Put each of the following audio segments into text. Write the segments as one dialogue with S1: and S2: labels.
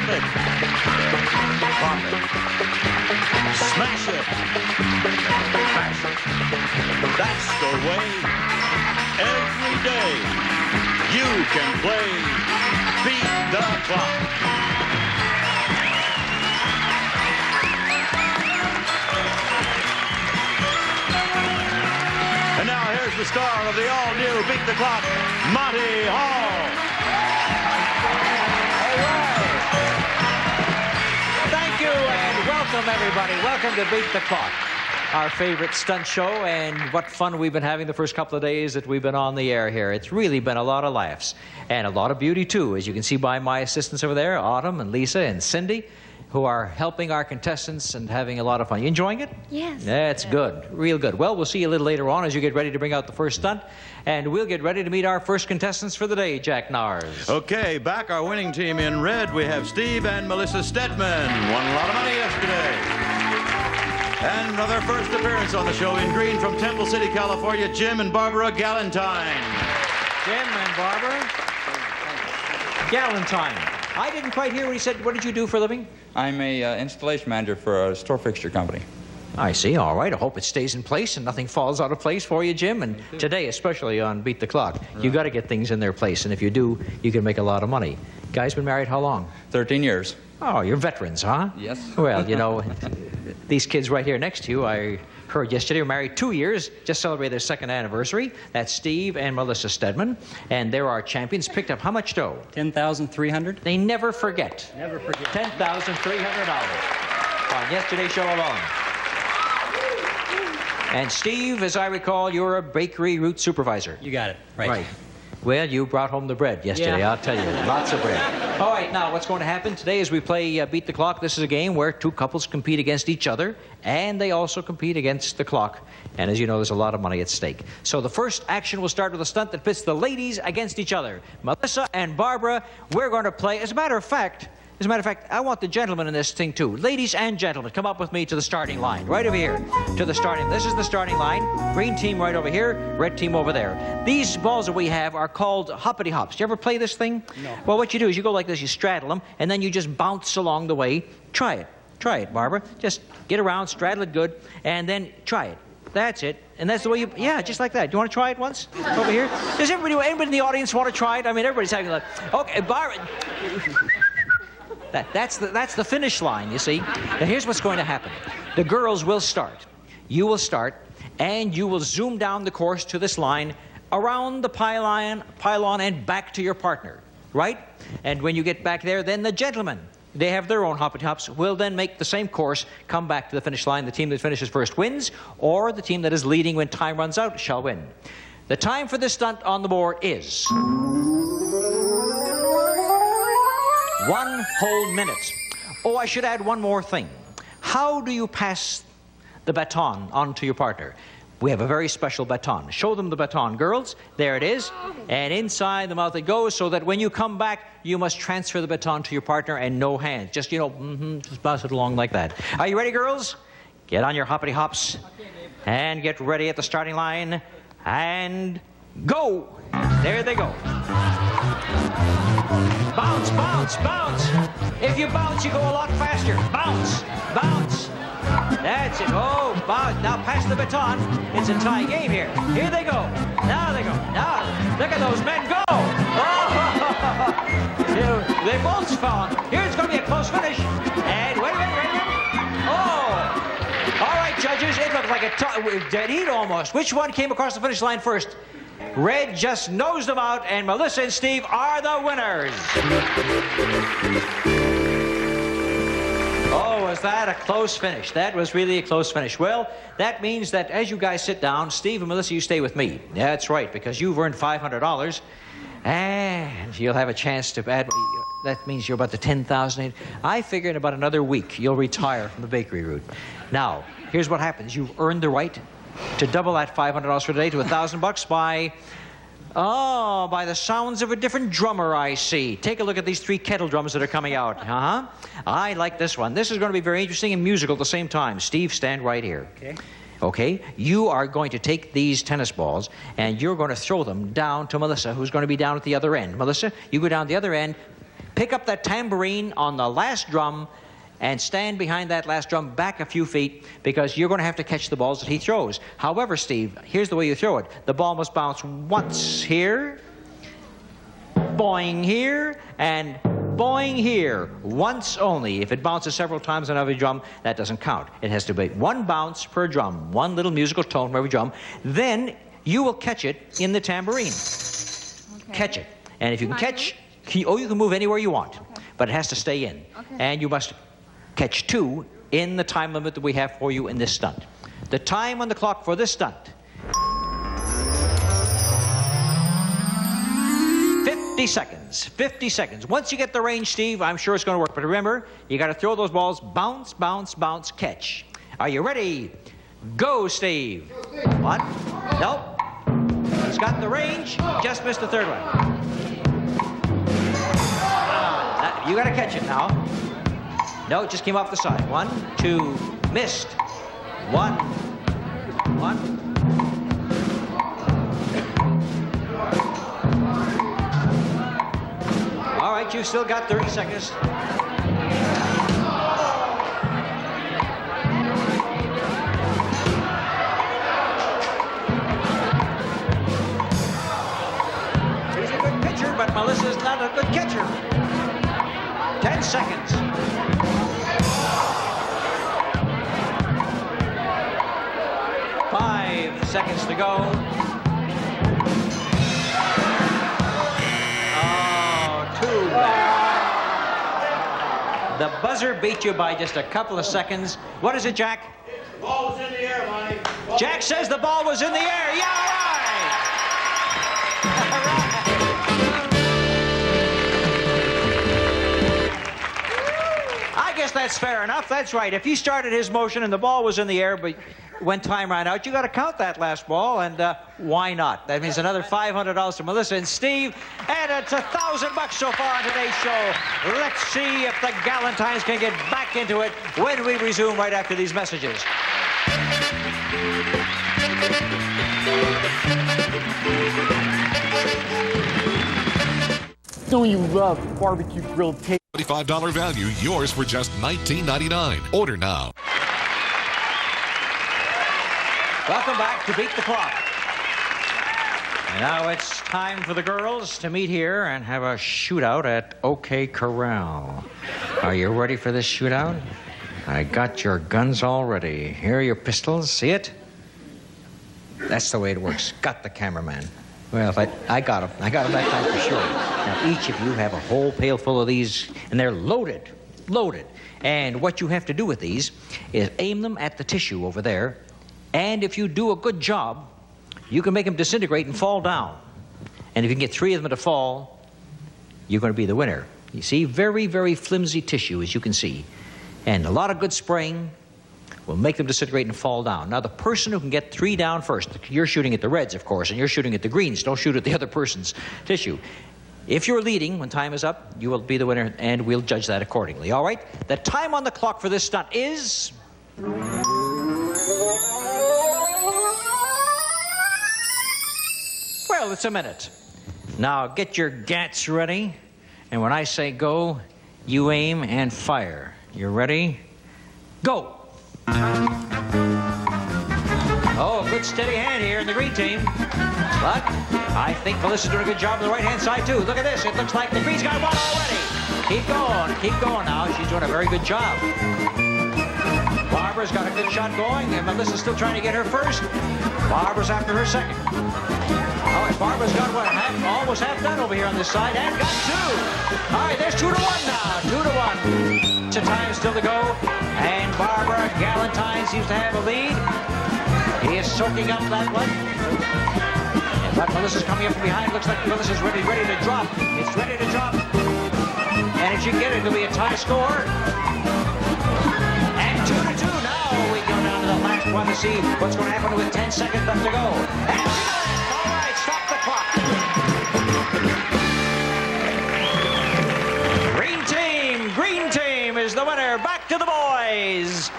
S1: Pop it. Pop it. Smash it. Smash it. That's the way. Every day you can play Beat the Clock. And now here's the star of the all-new Beat the Clock, Monty Hall.
S2: All right. Thank you and welcome, everybody. Welcome to Beat the Clock, our favorite stunt show, and what fun we've been having the first couple of days that we've been on the air here. It's really been a lot of laughs and a lot of beauty, too, as you can see by my assistants over there, Autumn and Lisa and Cindy, who are helping our contestants and having a lot of fun. You enjoying it?
S3: Yes.
S2: That's good. Real good. Well, we'll see you a little later on as you get ready to bring out the first stunt, and we'll get ready to meet our first contestants for the day, Jack Nars.
S1: Okay, back our winning team in red. We have Steve and Melissa Stedman. Won a lot of money yesterday. And another first appearance on the show in green from Temple City, California, Jim and Barbara Galentine.
S2: Jim and Barbara Galentine. I didn't quite hear what he said. What did you do for a living?
S4: I'm a installation manager for a store fixture company.
S2: I see. All right. I hope it stays in place and nothing falls out of place for you, Jim. And today, especially on Beat the Clock, you got to get things in their place. And if you do, you can make a lot of money. Guys been married how long?
S4: 13 years.
S2: Oh, you're veterans, huh?
S4: Yes.
S2: Well, you know, these kids right here next to you, I heard yesterday, were married 2 years, just celebrated their second anniversary. That's Steve and Melissa Stedman. And they're our champions. Picked up how much dough?
S5: $10,300.
S2: They never forget.
S5: Never forget.
S2: $10,300 on yesterday's show alone. And Steve, as I recall, you're a bakery route supervisor.
S5: You got it. Right.
S2: Well, you brought home the bread yesterday,
S5: Yeah.
S2: I'll tell you. Lots of bread. All right, now what's going to happen today is we play Beat the Clock. This is a game where two couples compete against each other, and they also compete against the clock. And as you know, there's a lot of money at stake. So the first action will start with a stunt that pits the ladies against each other. Melissa and Barbara, we're going to play. As a matter of fact, I want the gentlemen in this thing, too. Ladies and gentlemen, come up with me to the starting line. Right over here. To the starting. This is the starting line. Green team right over here. Red team over there. These balls that we have are called hoppity hops. Do you ever play this thing?
S5: No.
S2: Well, what you do is you go like this. You straddle them, and then you just bounce along the way. Try it. Try it, Barbara. Just get around, straddle it good, and then try it. That's it. And that's the way you... Yeah, just like that. Do you want to try it once? Over here? Does anybody in the audience want to try it? I mean, everybody's having like... Okay, Barbara... That's the finish line, you see. Now, here's what's going to happen. The girls will start. You will start, and you will zoom down the course to this line, around the pylon and back to your partner, right? And when you get back there, then the gentlemen, they have their own hoppity hops, will then make the same course, come back to the finish line. The team that finishes first wins, or the team that is leading when time runs out shall win. The time for this stunt on the board is... 1 whole minute. Oh, I should add one more thing. How do you pass the baton on to your partner? We have a very special baton. Show them the baton, girls. There it is. And inside the mouth it goes, so that when you come back, you must transfer the baton to your partner and no hands. Just, you know, just pass it along like that. Are you ready, girls? Get on your hoppity hops. And get ready at the starting line. And go. There they go. Bounce, bounce, bounce. If you bounce, you go a lot faster. Bounce, bounce. That's it. Oh, bounce. Now pass the baton. It's a tie game here. Here they go. Now they go. Now, look at those men go. Oh, they both spawn. Here's going to be a close finish. And wait a minute. Oh. All right, judges. It looks like a dead heat almost. Which one came across the finish line first? Red just nosed them out, and Melissa and Steve are the winners. Oh, was that a close finish? That was really a close finish. Well, that means that as you guys sit down, Steve and Melissa, you stay with me. That's right, because you've earned $500, and you'll have a chance to add... That means you're about the $10,000. I figure in about another week, you'll retire from the bakery route. Now, here's what happens. You've earned the right to double that $500 for today to $1,000 by the sounds of a different drummer, I see. Take a look at these 3 kettle drums that are coming out. I like this one. This is going to be very interesting and musical at the same time. Steve, stand right here. Okay? You are going to take these tennis balls, and you're going to throw them down to Melissa, who's going to be down at the other end. Melissa, you go down the other end, pick up that tambourine on the last drum and stand behind that last drum back a few feet, because you're going to have to catch the balls that he throws. However, Steve, here's the way you throw it. The ball must bounce once here, boing here, and boing here, once only. If it bounces several times on every drum, that doesn't count. It has to be one bounce per drum, one little musical tone for every drum. Then you will catch it in the tambourine.
S3: Okay.
S2: Catch it. And if you can
S3: Can I
S2: catch, you can move anywhere you want,
S3: Okay.
S2: but it has to stay in.
S3: Okay.
S2: And you must catch 2 in the time limit that we have for you in this stunt. The time on the clock for this stunt: 50 seconds. 50 seconds. Once you get the range, Steve, I'm sure it's going to work. But remember, you got to throw those balls, bounce, bounce, bounce, catch. Are you ready? Go, Steve. What? Nope. He's got the range. Just missed the third one. You got to catch it now. No, it just came off the side. 1, 2, missed. 1, 1. All right, you've still got 30 seconds. He's a good pitcher, but Melissa's not a good catcher. 10 seconds. 5 seconds to go. Oh, too bad. The buzzer beat you by just a couple of seconds. What is it, Jack?
S1: Ball was in the air, Monty.
S2: Jack says the ball was in the air. Yeah, all right. All right. I guess that's fair enough. That's right. If he started his motion and the ball was in the air, but when time ran out, you got to count that last ball, and why not? That means another $500 to Melissa and Steve, and it's $1,000 so far on today's show. Let's see if the Galentines can get back into it when we resume right after these messages.
S6: Don't you love barbecue grilled taste?
S7: $25 value, yours for just $19.99. Order now.
S2: Welcome back to Beat the Clock. And now it's time for the girls to meet here and have a shootout at OK Corral. Are you ready for this shootout? I got your guns all ready. Here are your pistols. See it? That's the way it works. Got the cameraman. Well, I got him. I got him that time for sure. Now, each of you have a whole pail full of these, and they're loaded. Loaded. And what you have to do with these is aim them at the tissue over there. And if you do a good job, you can make them disintegrate and fall down. And if you can get 3 of them to fall, you're going to be the winner. You see, very, very flimsy tissue, as you can see. And a lot of good spraying will make them disintegrate and fall down. Now, the person who can get 3 down first, you're shooting at the reds, of course, and you're shooting at the greens. Don't shoot at the other person's tissue. If you're leading when time is up, you will be the winner, and we'll judge that accordingly. All right? The time on the clock for this stunt is... Well, it's a minute. Now, get your gats ready, and when I say go, you aim and fire. You ready? Go! Oh, good steady hand here in the green team. But I think Melissa's doing a good job on the right-hand side, too. Look at this. It looks like the green's got 1 already. Keep going now. She's doing a very good job. Barbara's got a good shot going, and Melissa's still trying to get her first. Barbara's after her second. All right, Barbara's got what, almost half done over here on this side, and got 2. All right, there's 2 to 1 now. 2 to 1. It's a time still to go, and Barbara Galentine seems to have a lead. He is soaking up that one. But Melissa's coming up from behind. Looks like Melissa's ready to drop. It's ready to drop. And if she can get it, it'll be a tie score. And 2 to 2 now. We go down to the last one to see what's going to happen with 10 seconds left to go. And all right, stop the clock. Green team is the winner. Back to the boys.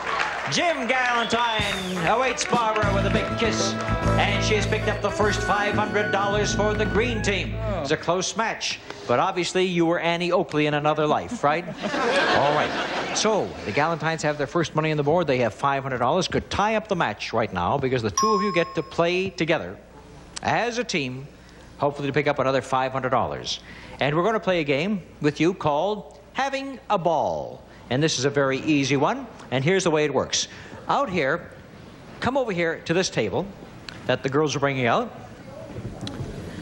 S2: Jim Galantine awaits Barbara with a big kiss, and she has picked up the first $500 for the green team. It's a close match, but obviously you were Annie Oakley in another life, right? All right. So the Galantines have their first money on the board. They have $500. Could tie up the match right now because the two of you get to play together as a team, hopefully to pick up another $500. And we're going to play a game with you called Having a Ball. And this is a very easy one. And here's the way it works. Out here, come over here to this table that the girls are bringing out.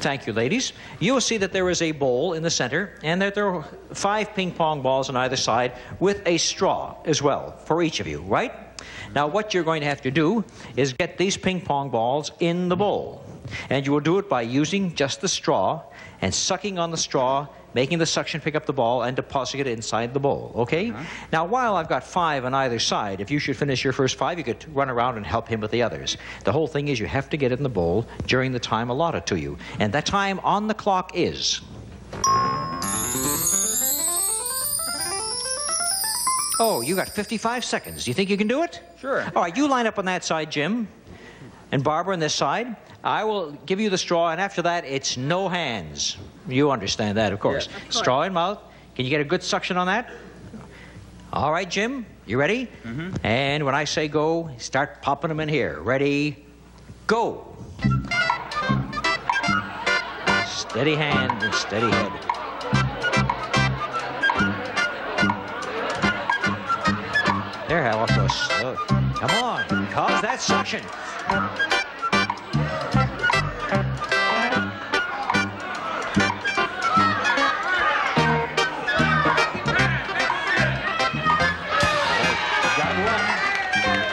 S2: Thank you, ladies. You will see that there is a bowl in the center and that there are 5 ping pong balls on either side with a straw as well for each of you, right? Now, what you're going to have to do is get these ping pong balls in the bowl. And you will do it by using just the straw and sucking on the straw, making the suction pick up the ball and depositing it inside the bowl, okay? Now, while I've got 5 on either side, if you should finish your first 5, you could run around and help him with the others. The whole thing is you have to get it in the bowl during the time allotted to you. And that time on the clock is... Oh, you got 55 seconds. Do you think you can do it?
S4: Sure.
S2: All right, you line up on that side, Jim. And Barbara on this side. I will give you the straw, and after that, it's no hands. You understand that, of course.
S4: Yeah, of course.
S2: Straw in mouth. Can you get a good suction on that? All right, Jim, you ready?
S4: Mm-hmm.
S2: And when I say go, start popping them in here. Ready, go. Steady hand and steady head. There, how off those. Come on, cause that suction.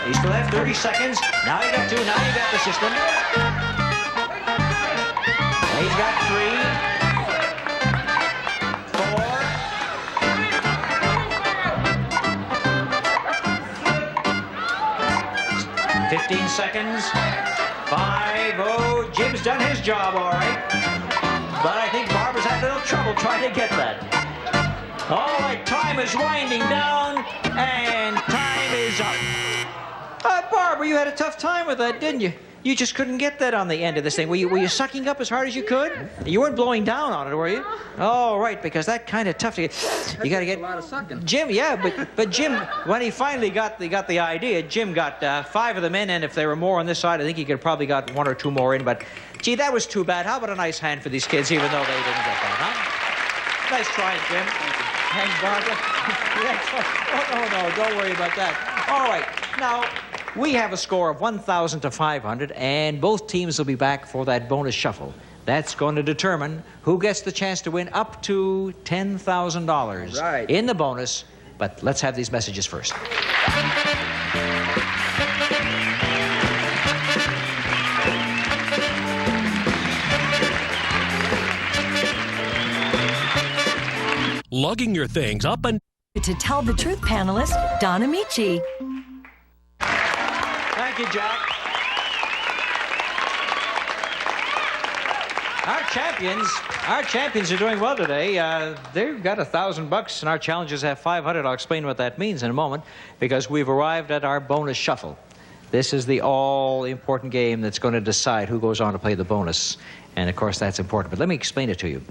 S2: You still have 30 seconds. Now you got 2. Now you got the system. He's got 3, 4, 15 seconds. 5. Oh, Jim's done his job all right. But I think Barbara's had a little trouble trying to get that. All right, time is winding down, and time is up. Barbara, you had a tough time with that, didn't you? You just couldn't get that on the end of this thing. Were you sucking up as hard as you could? You weren't blowing down on it, were you? Oh, right, because that kind of tough to get. You got to get
S4: a lot of sucking.
S2: Jim, yeah, but Jim, when he finally got the idea, Jim got 5 of them in, and if there were more on this side, I think he could probably got 1 or 2 more in. But gee, that was too bad. How about a nice hand for these kids, even though they didn't get that, huh? Nice try, Jim. Thanks, Barbara. Oh, no, don't worry about that. All right, now. We have a score of 1,000 to 500, and both teams will be back for that bonus shuffle. That's going to determine who gets the chance to win up to $10,000 in the bonus. But let's have these messages first.
S3: Lugging your things up and...
S8: To Tell the Truth panelist, Don Amici.
S2: Thank you, Jack. Our champions are doing well today. They've got $1,000, and our challengers have 500. I'll explain what that means in a moment, because we've arrived at our bonus shuffle. This is the all-important game that's going to decide who goes on to play the bonus. And, of course, that's important. But let me explain it to you.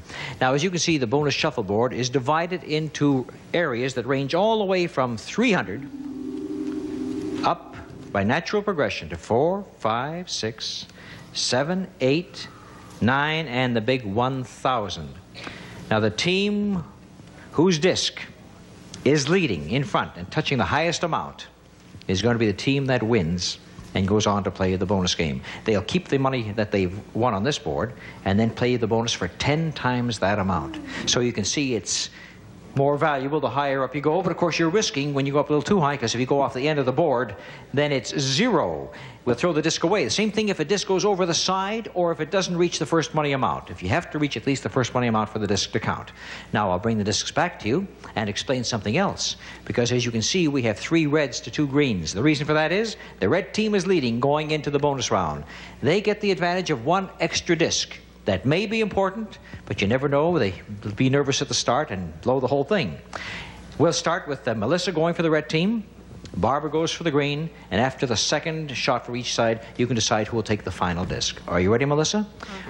S2: Now, as you can see, the bonus shuffleboard is divided into areas that range all the way from 300 up by natural progression to 4, 5, 6, 7, 8, 9, and the big 1,000. Now, the team whose disc is leading in front and touching the highest amount is going to be the team that wins and goes on to play the bonus game. They'll keep the money that they've won on this board and then play the bonus for 10 times that amount. So you can see it's more valuable the higher up you go, but of course you're risking when you go up a little too high, because if you go off the end of the board, then it's 0. We'll throw the disc away. The same thing if a disc goes over the side or if it doesn't reach the first money amount. If you have to reach at least the first money amount for the disc to count. Now I'll bring the discs back to you and explain something else, because as you can see, we have 3 reds to 2 greens. The reason for that is the red team is leading going into the bonus round. They get the advantage of 1 extra disc. That may be important, but you never know. They be nervous at the start and blow the whole thing. We'll start with Melissa going for the red team. Barbara goes for the green, and after the second shot for each side, you can decide who will take the final disc. Are you ready, Melissa?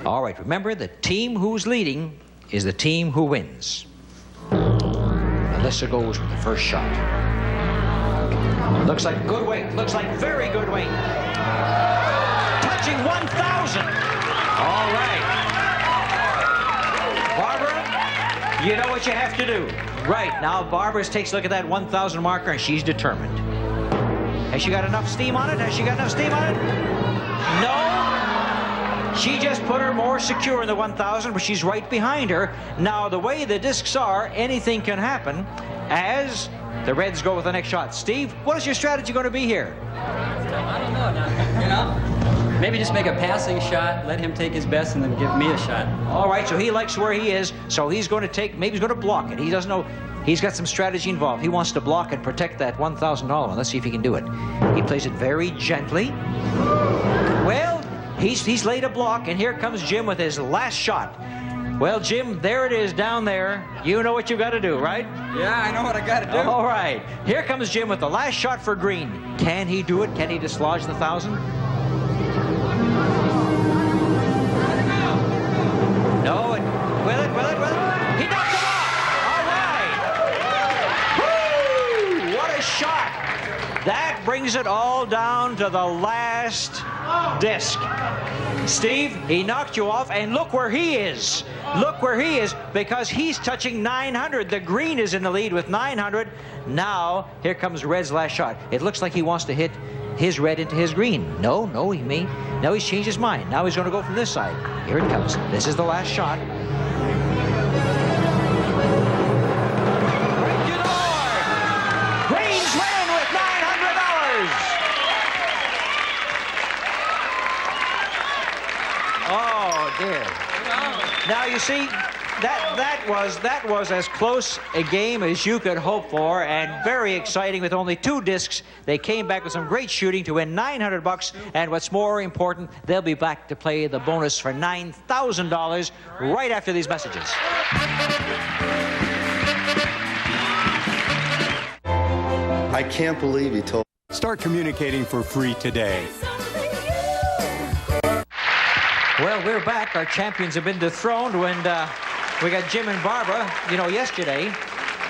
S2: All right, remember, the team who's leading is the team who wins. Melissa goes with the first shot. Looks like good weight. Looks like very good weight. Touching 1,000. All right. Barbara, you know what you have to do. Right, now Barbara takes a look at that 1,000 marker, and she's determined. Has she got enough steam on it? Has she got enough steam on it? No. She just put her more secure in the 1,000, but she's right behind her. Now, the way the discs are, anything can happen as the Reds go with the next shot. Steve, what is your strategy going to be here?
S5: I don't know. You know, maybe just make a passing shot, let him take his best, and then give me a shot.
S2: All right, so he likes where he is, so he's going to take, maybe he's going to block it. He doesn't know. He's got some strategy involved. He wants to block and protect that $1,000 one. Let's see if he can do it. He plays it very gently. Well, he's laid a block, and here comes Jim with his last shot. Well, Jim, there it is down there. You know what you got to do, right?
S5: Yeah, I know what I got to do.
S2: All right. Here comes Jim with the last shot for green. Can he do it? Can he dislodge the 1,000? No, and will it? He knocked it off. All right. Woo! What a shot. That brings it all down to the last disc. Steve, he knocked you off, and look where he is. Look where he is, because he's touching 900. The green is in the lead with 900. Now, here comes Red's last shot. It looks like he wants to hit his red into his green. No, he may. Now he's changed his mind. Now he's going to go from this side. Here it comes. This is the last shot. Greens win with $900. Oh, dear. Now, you see, that was as close a game as you could hope for, and very exciting with only 2 discs. They came back with some great shooting to win $900, and what's more important, they'll be back to play the bonus for $9,000 right after these messages.
S9: I can't believe he told.
S10: Start communicating for free today.
S2: Well, we're back. Our champions have been dethroned, and we got Jim and Barbara. You know, yesterday,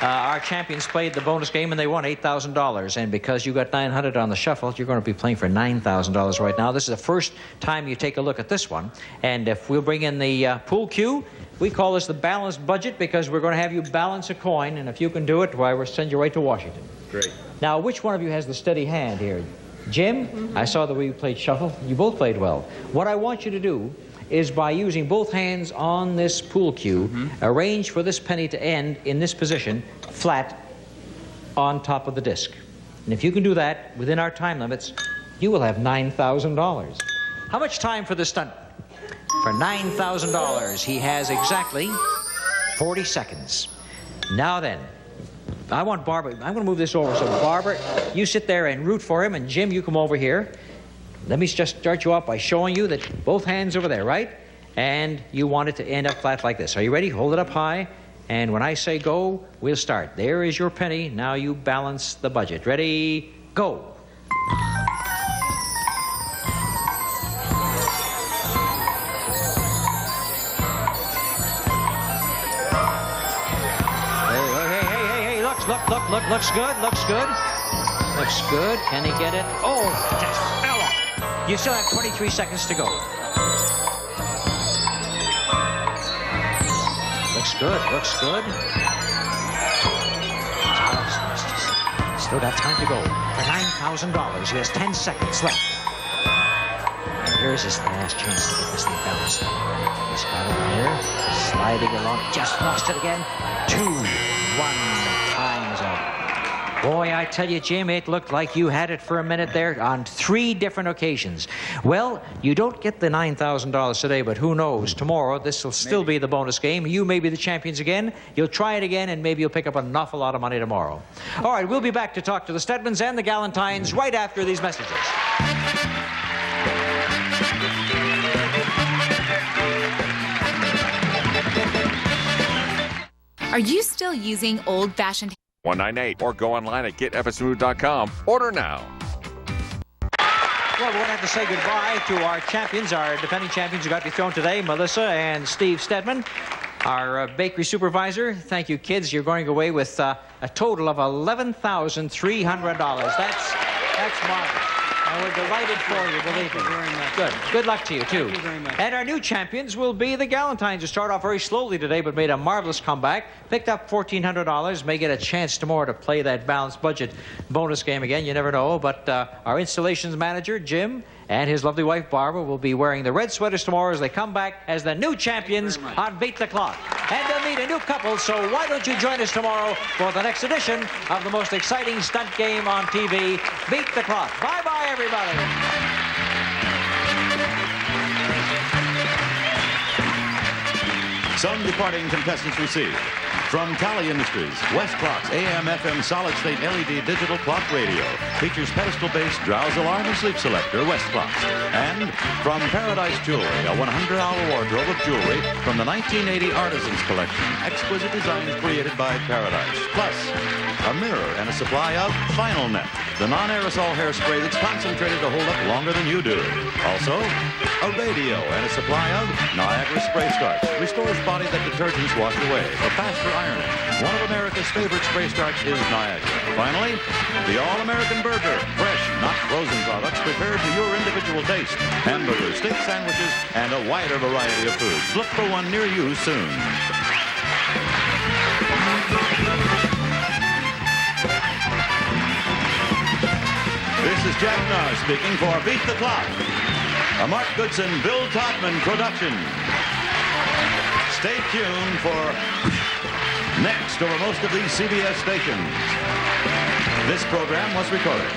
S2: our champions played the bonus game, and they won $8,000. And because you got 900 on the shuffle, you're going to be playing for $9,000 right now. This is the first time you take a look at this one. And if we'll bring in the pool cue, we call this the balanced budget, because we're going to have you balance a coin. And if you can do it, why, we'll send you right to Washington.
S9: Great.
S2: Now, which one of you has the steady hand here? Jim, I saw the way you played shuffle. You both played well. What I want you to do is, by using both hands on this pool cue, arrange for this penny to end in this position, flat on top of the disc. And if you can do that within our time limits, you will have $9,000. How much time for the stunt? For $9,000, he has exactly 40 seconds. Now then, I want Barbara, I'm going to move this over. So Barbara, you sit there and root for him, and Jim, you come over here. Let me just start you off by showing you that both hands over there, right? And you want it to end up flat like this. Are you ready? Hold it up high. And when I say go, we'll start. There is your penny. Now you balance the budget. Ready? Go. Hey. Look. Looks good. Looks good. Can he get it? Oh, just fell off. You still have 23 seconds to go. Looks good. Still got time to go. For $9,000, he has 10 seconds left. And here's his last chance to get this thing balanced. He's got it there, sliding along. Just lost it again. 2, 1, time's up. Boy, I tell you, Jim, it looked like you had it for a minute there on 3 different occasions. Well, you don't get the $9,000 today, but who knows? Tomorrow, this will still be the bonus game. You may be the champions again. You'll try it again, and maybe you'll pick up an awful lot of money tomorrow. All right, we'll be back to talk to the Stedmans and the Galantines right after these messages.
S11: Are you still using old-fashioned... 198 or go online at getfsfood.com. Order now.
S2: Well, we're going to have to say goodbye to our champions, our defending champions who got to be thrown today, Melissa and Steve Stedman, our bakery supervisor. Thank you, kids. You're going away with a total of $11,300. That's marvelous. And we're delighted for you, believe me.
S5: Very much.
S2: Good. Good luck to you, too.
S5: Thank you very much.
S2: And our new champions will be the Galentines, who start off very slowly today, but made a marvelous comeback. Picked up $1,400. May get a chance tomorrow to play that balanced budget bonus game again. You never know. But our installations manager, Jim, and his lovely wife, Barbara, will be wearing the red sweaters tomorrow as they come back as the new champions on Beat the Clock. And they'll meet a new couple, so why don't you join us tomorrow for the next edition of the most exciting stunt game on TV, Beat the Clock. Bye-bye, everybody.
S1: Some departing contestants received from Tally Industries, West Clocks AM/FM solid-state LED digital clock radio. Features pedestal-based drowse alarm and sleep selector, West Clocks. And from Paradise Jewelry, a 100-hour wardrobe of jewelry from the 1980 Artisans Collection. Exquisite designs created by Paradise. Plus, a mirror and a supply of Final Net, the non-aerosol hairspray that's concentrated to hold up longer than you do. Also, a radio and a supply of Niagara Spray Starch. Restores body that detergents wash away for faster ironing. One of America's favorite spray starch is Niagara. Finally, the All-American Burger. Fresh, not frozen products prepared to your individual taste. Hamburgers, steak sandwiches, and a wider variety of foods. Look for one near you soon. This is Jack Narr speaking for Beat the Clock, a Mark Goodson, Bill Todman production. Stay tuned for next over most of these CBS stations. This program was recorded.